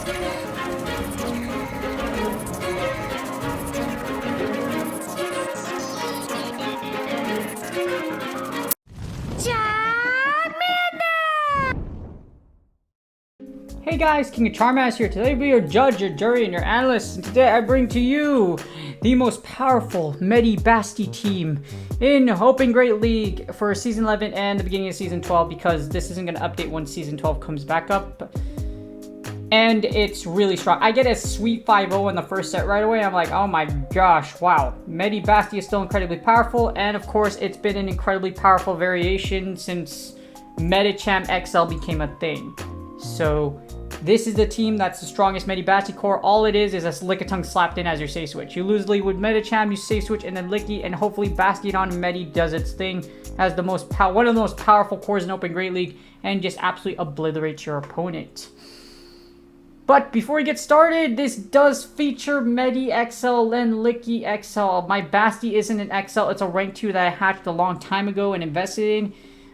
Hey guys, King of Charmass here. Today we are your judge, your jury, and your analyst. And today I bring to you the most powerful Medicham Bastiodon team in Open Great League for Season 11 and the beginning of Season 12, because this isn't going to update when Season 12 comes back up. And it's really strong. I get a sweet 5-0 in the first set right away. I'm like, oh my gosh, wow. Medicham Bastiodon is still incredibly powerful. And of course, it's been an incredibly powerful variation since Medicham XL became a thing. So this is the team that's the strongest Medicham Bastiodon core. All it is a Lickitung slapped in as your safe switch. You lose lead with Medicham, you safe switch, and then Licky, and hopefully Bastiodon and Medi does its thing as the one of the most powerful cores in Open Great League and just absolutely obliterates your opponent. But before we get started, this does feature Medi XL and Licky XL. My Basti isn't an XL, it's a rank 2 that I hatched a long time ago and invested in.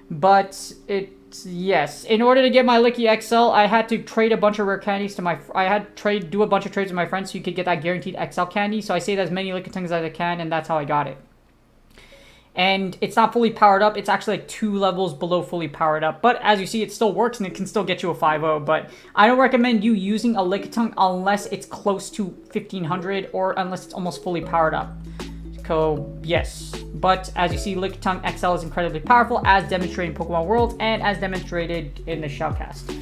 But yes, in order to get my Licky XL, I had to trade a bunch of rare candies to do a bunch of trades with my friends so you could get that guaranteed XL candy. So I saved as many Lickitungs as I can, and that's how I got it. And it's not fully powered up. It's actually like 2 levels below fully powered up. But as you see, it still works and it can still get you a 5-0. But I don't recommend you using a Lickitung unless it's close to 1500 or unless it's almost fully powered up. So yes, but as you see, Lickitung XL is incredibly powerful as demonstrated in Pokemon World and as demonstrated in the Shoutcast.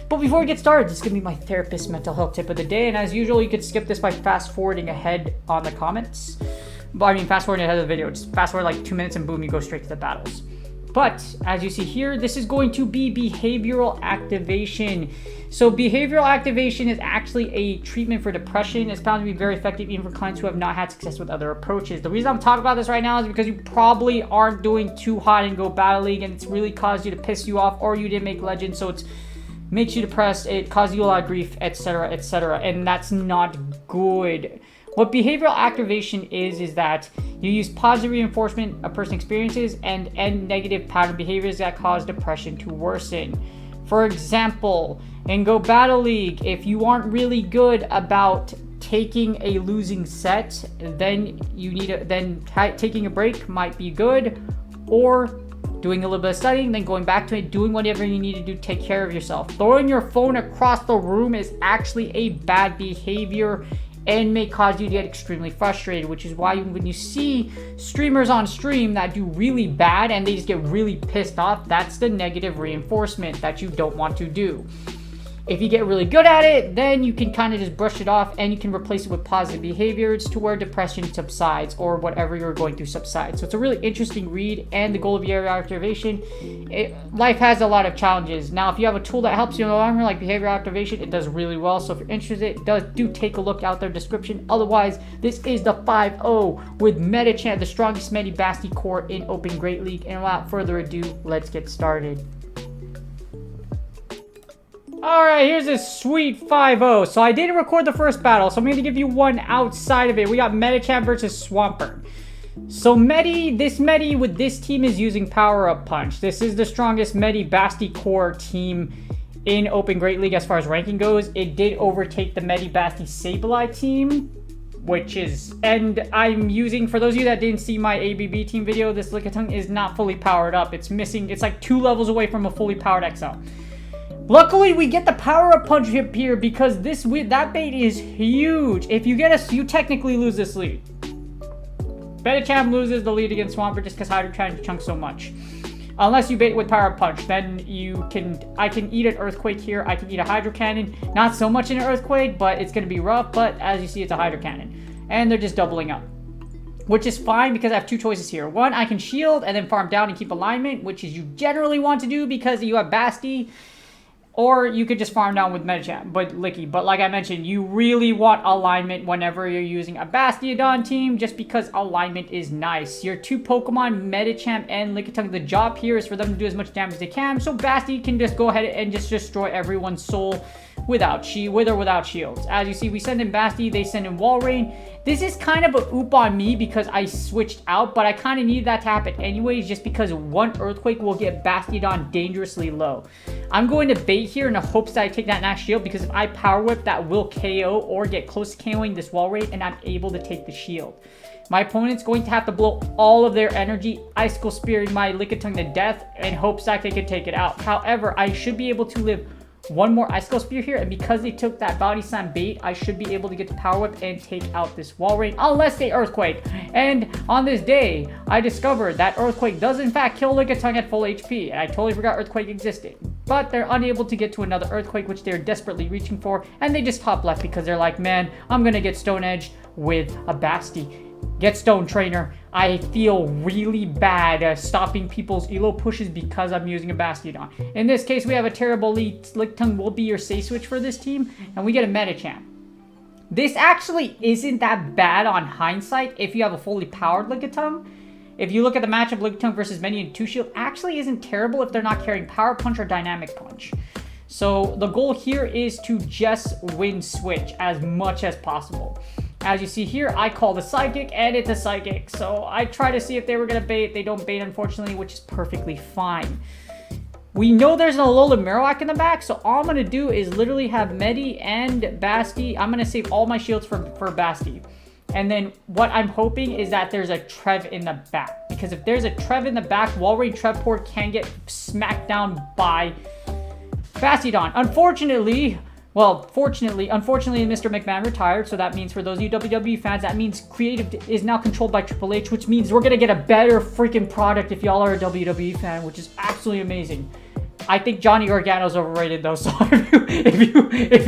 But before we get started, this is going to be my therapist mental health tip of the day. And as usual, you could skip this by fast forwarding ahead on the comments. Fast forwarding ahead of the video. Just fast forward like 2 minutes and boom, you go straight to the battles. But as you see here, this is going to be behavioral activation. So behavioral activation is actually a treatment for depression. It's found to be very effective even for clients who have not had success with other approaches. The reason I'm talking about this right now is because you probably aren't doing too hot in Go Battle League and it's really caused you to piss you off, or you didn't make Legend, so it makes you depressed, it causes you a lot of grief, etc., etc., and that's not good. What behavioral activation is that you use positive reinforcement a person experiences and end negative pattern behaviors that cause depression to worsen. For example, in Go Battle League, if you aren't really good about taking a losing set, then taking a break might be good, or doing a little bit of studying, then going back to it, doing whatever you need to do to take care of yourself. Throwing your phone across the room is actually a bad behavior and may cause you to get extremely frustrated, which is why when you see streamers on stream that do really bad and they just get really pissed off, that's the negative reinforcement that you don't want to do. If you get really good at it, then you can kind of just brush it off and you can replace it with positive behaviors to where depression subsides or whatever you're going through subsides. So it's a really interesting read, and the goal of behavioral activation, life has a lot of challenges. Now, if you have a tool that helps you in the long run, like behavioral activation, it does really well. So if you're interested, do take a look out their description. Otherwise, this is the 5-0 with Medicham, the strongest Medicham Bastiodon core in Open Great League. And without further ado, let's get started. Alright, here's a sweet 5-0. So I didn't record the first battle, so I'm going to give you one outside of it. We got Medicham versus Swampert. So this Medi with this team is using Power Up Punch. This is the strongest Medicham Bastiodon core team in Open Great League as far as ranking goes. It did overtake the Medicham Bastiodon Sableye team, which is, and I'm using, for those of you that didn't see my ABB team video, this Lickitung is not fully powered up. It's missing, it's like 2 levels away from a fully powered XL. Luckily, we get the Power Up Punch hip here because that bait is huge. If you get us, you technically lose this lead. Medicham loses the lead against Swampert just because Hydro chunks so much. Unless you bait with Power Up Punch, then I can eat an Earthquake here. I can eat a Hydro Cannon. Not so much in an Earthquake, but it's going to be rough. But as you see, it's a Hydro Cannon. And they're just doubling up, which is fine because I have 2 choices here. One, I can shield and then farm down and keep alignment, which is you generally want to do because you have Basti. Or you could just farm down with Medicham, Licky. But like I mentioned, you really want alignment whenever you're using a Bastiodon team, just because alignment is nice. Your 2 Pokemon, Medicham and Lickitung, the job here is for them to do as much damage as they can, so Basti can just go ahead and just destroy everyone's soul with or without shields. As you see, we send in Basti, they send in Walrein. This is kind of a oop on me because I switched out, but I kind of needed that to happen anyways, just because 1 Earthquake will get Bastiodon dangerously low. I'm going to bait here in the hopes that I take that Max Shield, because if I Power Whip, that will KO or get close to KOing this wall raid, and I'm able to take the shield. My opponent's going to have to blow all of their energy, Icicle Spearing my Lickitung to death in hopes that they can take it out. However, I should be able to live one more Icicle Spear here, and because they took that Body Slam bait, I should be able to get the Power Whip and take out this wall raid, unless they Earthquake. And on this day, I discovered that Earthquake does in fact kill Lickitung at full HP, and I totally forgot Earthquake existed. But they're unable to get to another Earthquake, which they're desperately reaching for, and they just top left because they're like, man, I'm gonna get Stone Edged with a Basti. Get Stone Trainer. I feel really bad stopping people's elo pushes because I'm using a Bastiodon. In this case, we have a terrible lead. Lickitung will be your safe switch for this team, and we get a Medicham. This actually isn't that bad on hindsight if you have a fully powered Lickitung. If you look at the matchup, Lickitung versus Many and 2 Shield actually isn't terrible if they're not carrying Power Punch or Dynamic Punch. So the goal here is to just win switch as much as possible. As you see here, I call the Psychic, and it's a Psychic. So I try to see if they were going to bait. They don't bait, unfortunately, which is perfectly fine. We know there's an Alolan Marowak in the back, so all I'm going to do is literally have Medi and Basti. I'm going to save all my shields for Basti. And then what I'm hoping is that there's a Trev in the back. Because if there's a Trev in the back, Wall Raid Trevport can get smacked down by Bastiodon. Unfortunately, Mr. McMahon retired, so that means for those of you WWE fans, that means creative is now controlled by Triple H, which means we're going to get a better freaking product if y'all are a WWE fan, which is absolutely amazing. I think Johnny Gargano's overrated though, so if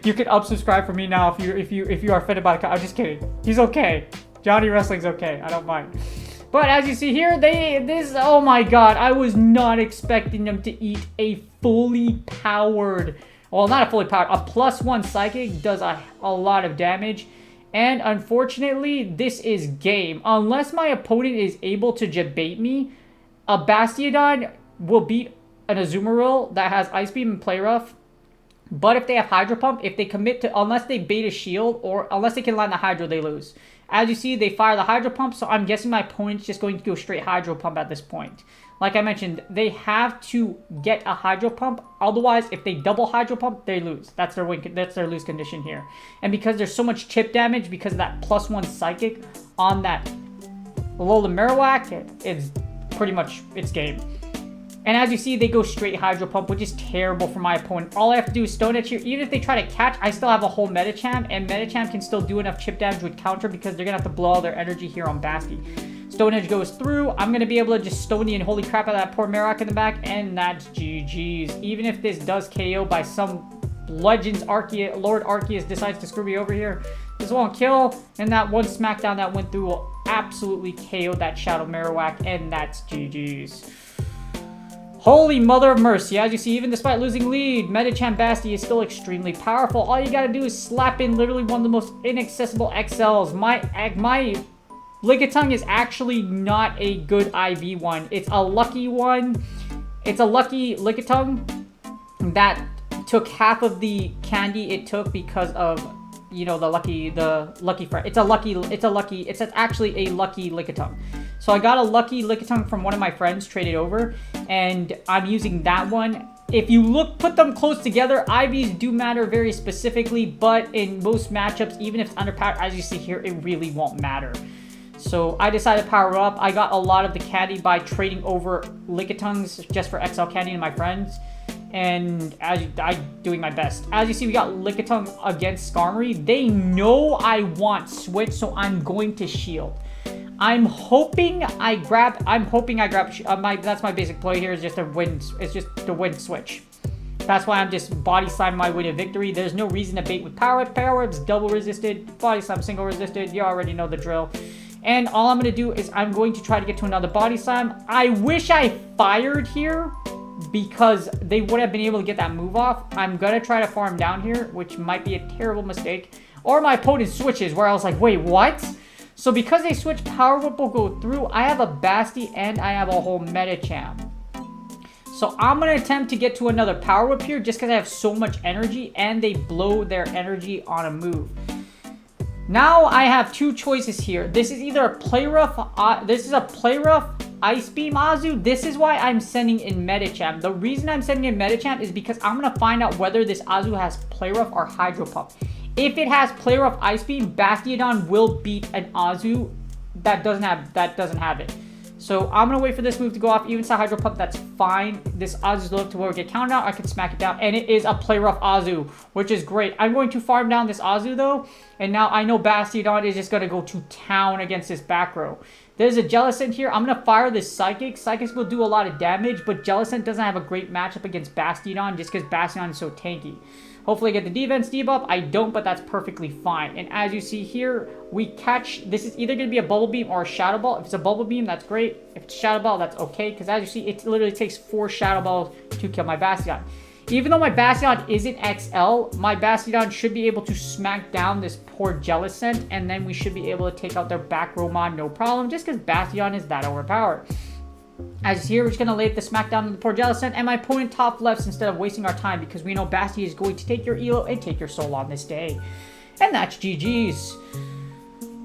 you can unsubscribe for me now if you are offended by the I'm just kidding. He's okay. Johnny Wrestling's okay. I don't mind. But as you see here, oh my god, I was not expecting them to eat a fully powered, well, not a fully powered, a +1 Psychic does a lot of damage. And unfortunately, this is game. Unless my opponent is able to debate me, a Bastiodon will beat an Azumarill that has Ice Beam and Play Rough. But if they have Hydro Pump, if they commit to, unless they bait a shield, or unless they can land the Hydro, they lose. As you see, they fire the Hydro Pump, so I'm guessing my opponent's just going to go straight Hydro Pump at this point. Like I mentioned, they have to get a Hydro Pump. Otherwise, if they double Hydro Pump, they lose. That's their lose condition here. And because there's so much chip damage because of that +1 Psychic on that Alolan Marowak, it's pretty much its game. And as you see, they go straight Hydro Pump, which is terrible for my opponent. All I have to do is Stone Edge here. Even if they try to catch, I still have a whole Medicham, and Medicham can still do enough chip damage with counter because they're going to have to blow all their energy here on Basti. Stone Edge goes through. I'm going to be able to just Stone the and holy crap out of that poor Marowak in the back, and that's GG's. Even if this does KO by some Legends Arceus, Lord Arceus decides to screw me over here, this won't kill, and that one smackdown that went through will absolutely KO that Shadow Marowak, and that's GG's. Holy mother of mercy. As you see, even despite losing lead, Medicham Basti is still extremely powerful. All you gotta do is slap in literally one of the most inaccessible XLs. My Lickitung is actually not a good IV one. It's a lucky one. It's a lucky Lickitung that took half of the candy it took because of, you know, the lucky friend. It's actually a lucky Lickitung. So I got a lucky Lickitung from one of my friends, traded over, and I'm using that one. If you put them close together, IVs do matter very specifically, but in most matchups, even if it's underpowered, as you see here, it really won't matter. So I decided to power up. I got a lot of the candy by trading over Lickitungs just for XL candy to my friends, and I'm doing my best. As you see, we got Lickitung against Skarmory. They know I want switch, so I'm going to shield. I'm hoping I grab. That's my basic play here. Is just to win. It's just to win switch. That's why I'm just body slamming my way to victory. There's no reason to bait with power up. Power up's double resisted. Body slam single resisted. You already know the drill. And all I'm gonna do is I'm going to try to get to another body slam. I wish I fired here because they would have been able to get that move off. I'm gonna try to farm down here, which might be a terrible mistake. Or my opponent switches where I was like, wait, what? So because they switch, Power Whip will go through. I have a Basti and I have a whole Medicham. So I'm going to attempt to get to another Power Whip here just because I have so much energy and they blow their energy on a move. Now I have two choices here. This is either a Play Rough, Ice Beam Azu, this is why I'm sending in Medicham. The reason I'm sending in Medicham is because I'm going to find out whether this Azu has Play Rough or Hydro Pump. If it has Play Rough Ice Beam, Bastiodon will beat an Azu that doesn't have it. So I'm going to wait for this move to go off. Even to Hydro Pump, that's fine. This Azu's low to where we get counted out. I can smack it down. And it is a Play Rough Azu, which is great. I'm going to farm down this Azu, though. And now I know Bastiodon is just going to go to town against this back row. There's a Jellicent here. I'm going to fire this Psychic. Psychics will do a lot of damage, but Jellicent doesn't have a great matchup against Bastiodon just because Bastiodon is so tanky. Hopefully I get the defense debuff. I don't, but that's perfectly fine. And as you see here, we catch... This is either going to be a Bubble Beam or a Shadow Ball. If it's a Bubble Beam, that's great. If it's Shadow Ball, that's okay. Because as you see, it literally takes 4 Shadow Balls to kill my Bastiodon. Even though my Bastiodon isn't XL, my Bastiodon should be able to smack down this poor Jellicent. And then we should be able to take out their back row mod, no problem. Just because Bastiodon is that overpowered. As you see here, we're just going to lay the smackdown on the poor Jellicent, and my opponent top lefts instead of wasting our time because we know Basti is going to take your elo and take your soul on this day. And that's GG's.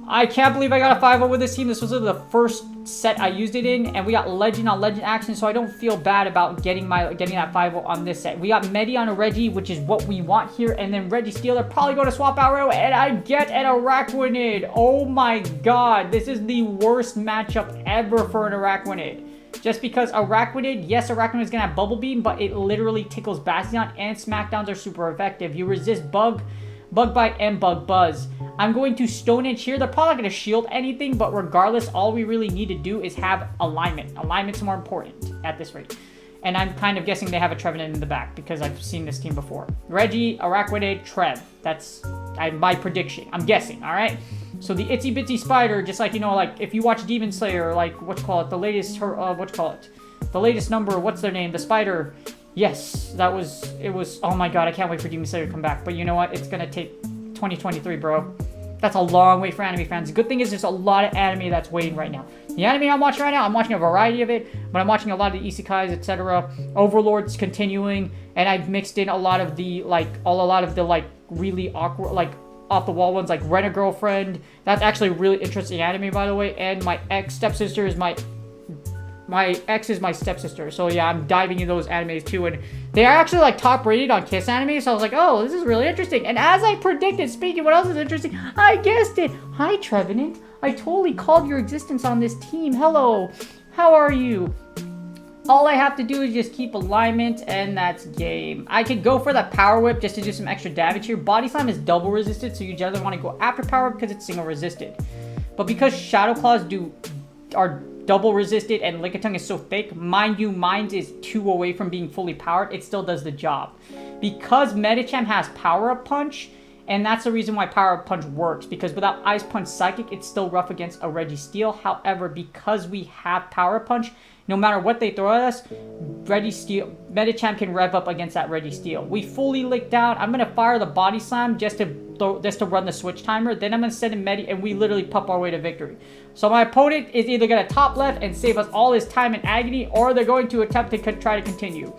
I can't believe I got a 5-0 with this team. This was the first set I used it in, and we got Legend on Legend action, so I don't feel bad about getting that 5-0 on this set. We got Medi on a Reggie, which is what we want here, and then Registeel. They're probably going to swap out Row, and I get an Araquanid. Oh my god, this is the worst matchup ever for an Araquanid. Just because Araquanid, yes, Araquanid is going to have Bubble Beam, but it literally tickles Bastiodon, and Smackdowns are super effective. You resist Bug Bite, and Bug Buzz. I'm going to Stone Edge here. They're probably not going to shield anything, but regardless, all we really need to do is have alignment. Alignment's more important at this rate. And I'm kind of guessing they have a Trevenant in the back because I've seen this team before. Reggie, Araquanid, Trev. That's my prediction. I'm guessing, all right? So the Itsy Bitsy Spider, just like, you know, like if you watch Demon Slayer, like, the latest, the latest number, what's their name? The Spider. Yes, it was, oh my god, I can't wait for Demon Slayer to come back. But you know what? It's going to take 2023, bro. That's a long wait for anime fans. The good thing is there's a lot of anime that's waiting right now. The anime I'm watching right now, I'm watching a variety of it, but I'm watching a lot of the isekais, etc. Overlord's continuing, and I've mixed in a lot of the, really awkward, off-the-wall ones, like Rent a Girlfriend. That's actually really interesting anime, by the way, and my ex-stepsister is my ex is my stepsister, so yeah, I'm diving into those animes too, and they are actually like top rated on Kiss Anime, so I was like, oh, this is really interesting. And as I predicted, speaking of what else is interesting, I guessed it. Hi, Trevenant. I totally called your existence on this team. Hello, how are you? All I have to do is just keep alignment, and that's game. I could go for the Power Whip just to do some extra damage here. Body Slam is double resisted, so you generally want to go after Power Whip because it's single resisted. But because Shadow Claws are double resisted and Lickitung is so thick, mind you, mine is 2 away from being fully powered, it still does the job. Because Medicham has Power Up Punch, and that's the reason why Power Up Punch works, because without Ice Punch Psychic, it's still rough against a Registeel. However, because we have Power Up Punch, no matter what they throw at us, Medicham can rev up against that Registeel. We fully lick down. I'm going to fire the Body Slam just to run the switch timer. Then I'm going to send in Medi, and we literally pup our way to victory. So my opponent is either going to top left and save us all his time and agony, or they're going to attempt to try to continue.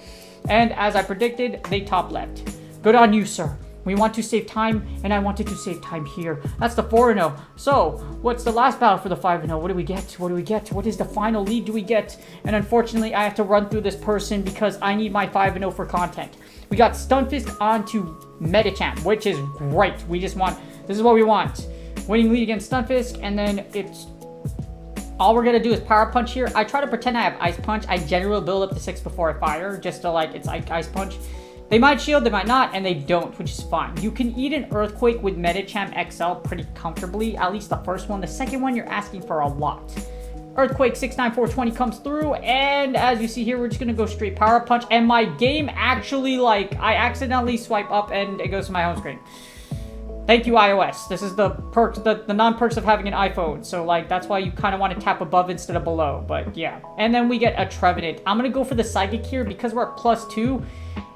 And as I predicted, they top left. Good on you, sir. We want to save time, and I wanted to save time here. That's the 4-0. So, what's the last battle for the 5-0? What do we get? What do we get? What is the final lead do we get? And unfortunately, I have to run through this person because I need my 5-0 for content. We got Stunfisk onto Medicham, which is great. We just want, this is what we want. Winning lead against Stunfisk, and then it's, all we're going to do is Power Punch here. I try to pretend I have Ice Punch. I generally will build up to 6 before I fire, just to it's like Ice Punch. They might shield, they might not, and they don't, which is fine. You can eat an Earthquake with Medicham XL pretty comfortably, at least the first one. The second one, you're asking for a lot. Earthquake 69420 comes through, and as you see here, we're just going to go straight Power Punch, and my game actually, I accidentally swipe up, and it goes to my home screen. Thank you, iOS. This is the perks, the non-perks of having an iPhone, so, that's why you kind of want to tap above instead of below, but yeah. And then we get a Trevenant. I'm going to go for the Psychic here, because we're at +2.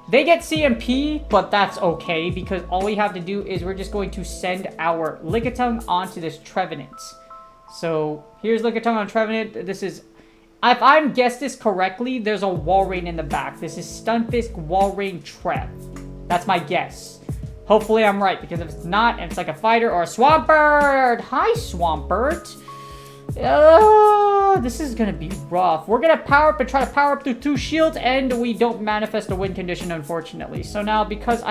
They get CMP, but that's okay, because all we have to do is we're just going to send our Lickitung onto this Trevenant. So, here's Lickitung on Trevenant. This is, if I'm guessed this correctly, there's a Walrein in the back. This is Stunfisk, Walrein, Trev. That's my guess. Hopefully I'm right, because if it's not, and it's like a fighter or a Swampert. Hi, Swampert. Oh, this is gonna be rough. We're gonna power up and try to power up through 2 shields, and we don't manifest a win condition, unfortunately. So now, because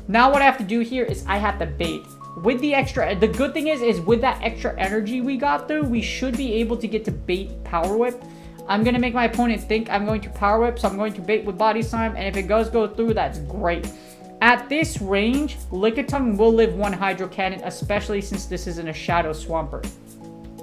now what I have to do here is I have to bait. With the extra, the good thing is with that extra energy we got through, we should be able to get to bait Power Whip. I'm going to make my opponent think I'm going to Power Whip, so I'm going to bait with Body Slam, and if it does go through, that's great. At this range, Lickitung will live 1 Hydro Cannon, especially since this isn't a Shadow Swampert.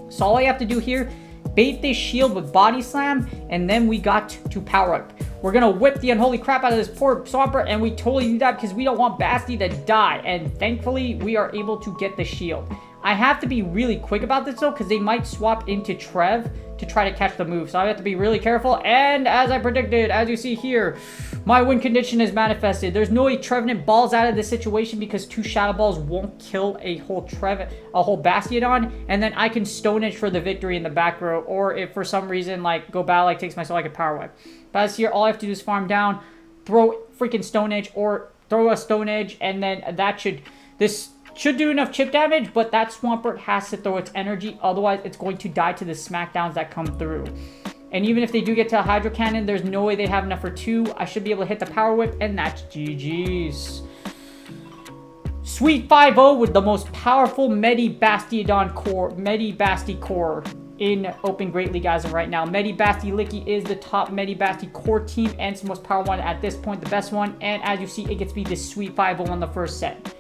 So all I have to do here, bait this shield with Body Slam, and then we got to Power Up. We're going to whip the unholy crap out of this poor Swampert, and we totally need that because we don't want Basti to die. And thankfully, we are able to get the shield. I have to be really quick about this, though, because they might swap into Trev to try to catch the move. So I have to be really careful. And as I predicted, as you see here, my win condition is manifested. There's no way Trevenant balls out of this situation because 2 Shadow Balls won't kill a whole Bastiodon. And then I can Stone Edge for the victory in the back row. Or if for some reason, like, Galarian takes my soul, I can Power Whip. But as here, all I have to do is farm down, throw freaking Stone Edge, or throw a Stone Edge, and then this should do enough chip damage, but that Swampert has to throw its energy, otherwise it's going to die to the smackdowns that come through. And even if they do get to a Hydro Cannon, there's no way they have enough for 2. I should be able to hit the Power Whip, and that's GG's. Sweet 5-0 with the most powerful Medicham core, Basti core in Open Great League as of right now. Basti Licky is the top Basti core team, and it's the most powerful one at this point, the best one. And as you see, it gets me this sweet 5-0 on the first set.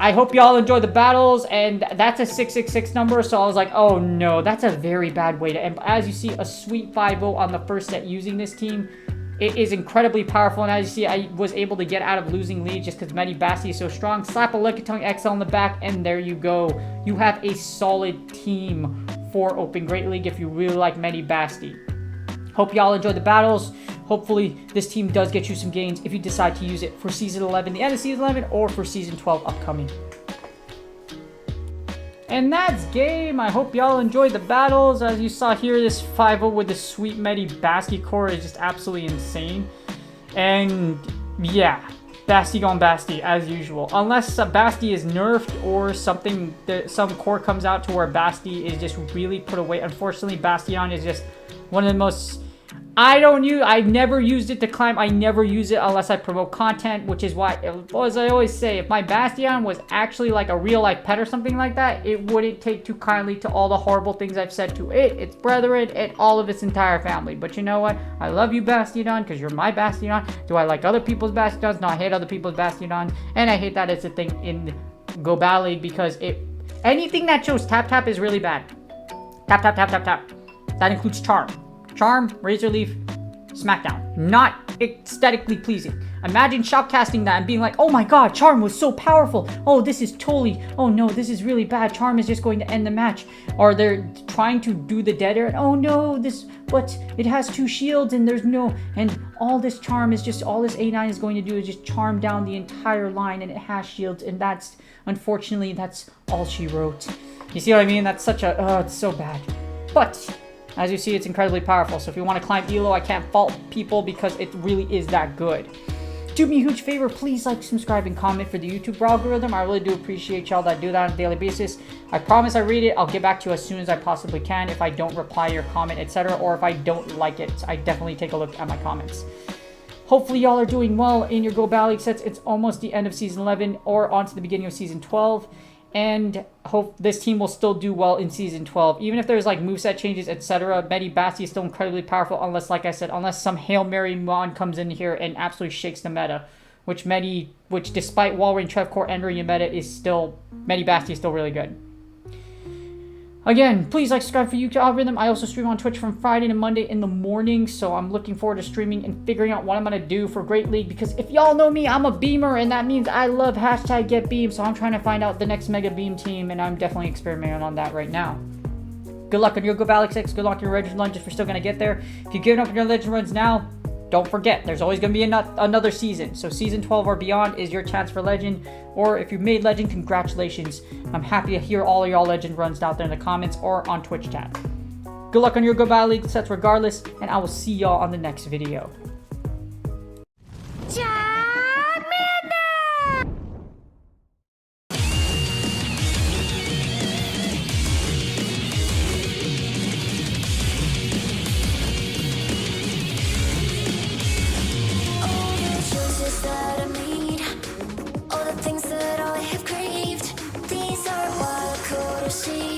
I hope y'all enjoy the battles, and that's a 666 number, so I was like, oh no, that's a very bad way to end. As you see, a sweet 5-0 on the first set using this team. It is incredibly powerful, and as you see, I was able to get out of losing lead just because Basti is so strong. Slap a Lickitung XL in the back, and there you go. You have a solid team for Open Great League if you really like Basti. Hope y'all enjoy the battles. Hopefully, this team does get you some gains if you decide to use it for Season 11, the end of Season 11, or for Season 12 upcoming. And that's game. I hope y'all enjoyed the battles. As you saw here, this 5-0 with the sweet Basti core is just absolutely insane. And yeah, Basti gone Basti as usual. Unless Basti is nerfed or something, some core comes out to where Basti is just really put away. Unfortunately, Bastiodon is just one of the most... I never used it to climb. I never use it unless I promote content, which is why, as I always say, if my Bastiodon was actually like a real life pet or something like that, it wouldn't take too kindly to all the horrible things I've said to it, its brethren, and all of its entire family. But you know what? I love you, Bastiodon, because you're my Bastiodon. Do I like other people's Bastiodons? No, I hate other people's Bastiodons, and I hate that it's a thing in Go Battle League because anything that shows tap tap is really bad. Tap tap tap tap tap. That includes Charm. Charm, Razor Leaf, Smackdown. Not aesthetically pleasing. Imagine shopcasting that and being like, oh my god, Charm was so powerful. Oh, this is totally, oh no, this is really bad. Charm is just going to end the match. Or they're trying to do the dead air. Oh no, but it has 2 shields and there's no, and all this Charm is just, all this A9 is going to do is just charm down the entire line and it has shields. And that's, unfortunately, that's all she wrote. You see what I mean? That's such a, oh, it's so bad. But... as you see, it's incredibly powerful. So if you want to climb Elo, I can't fault people because it really is that good. Do me a huge favor, please like, subscribe, and comment for the YouTube algorithm. I really do appreciate y'all that do that on a daily basis. I promise I read it. I'll get back to you as soon as I possibly can if I don't reply your comment, etc. Or if I don't like it, I definitely take a look at my comments. Hopefully y'all are doing well in your Go Battle League sets. It's almost the end of Season 11 or on to the beginning of Season 12. And hope this team will still do well in Season 12. Even if there's like moveset changes, etc. Basti is still incredibly powerful unless, like I said, unless some Hail Mary Mon comes in here and absolutely shakes the meta. Which despite Walrein, Trevcore entering your meta, is still, Basti is still really good. Again, please like, subscribe for YouTube algorithm. I also stream on Twitch from Friday to Monday in the morning, so I'm looking forward to streaming and figuring out what I'm going to do for Great League, because if y'all know me, I'm a beamer, and that means I love #GetBeam, so I'm trying to find out the next Mega Beam team, and I'm definitely experimenting on that right now. Good luck on your Go Battle 6, good luck on your Legend runs if you're still going to get there. If you're giving up on your Legend runs now, don't forget, there's always going to be another season. So Season 12 or beyond is your chance for Legend. Or if you made Legend, congratulations. I'm happy to hear all of y'all Legend runs out there in the comments or on Twitch chat. Good luck on your Go Battle League sets regardless, and I will see y'all on the next video. These are wild, cold to see.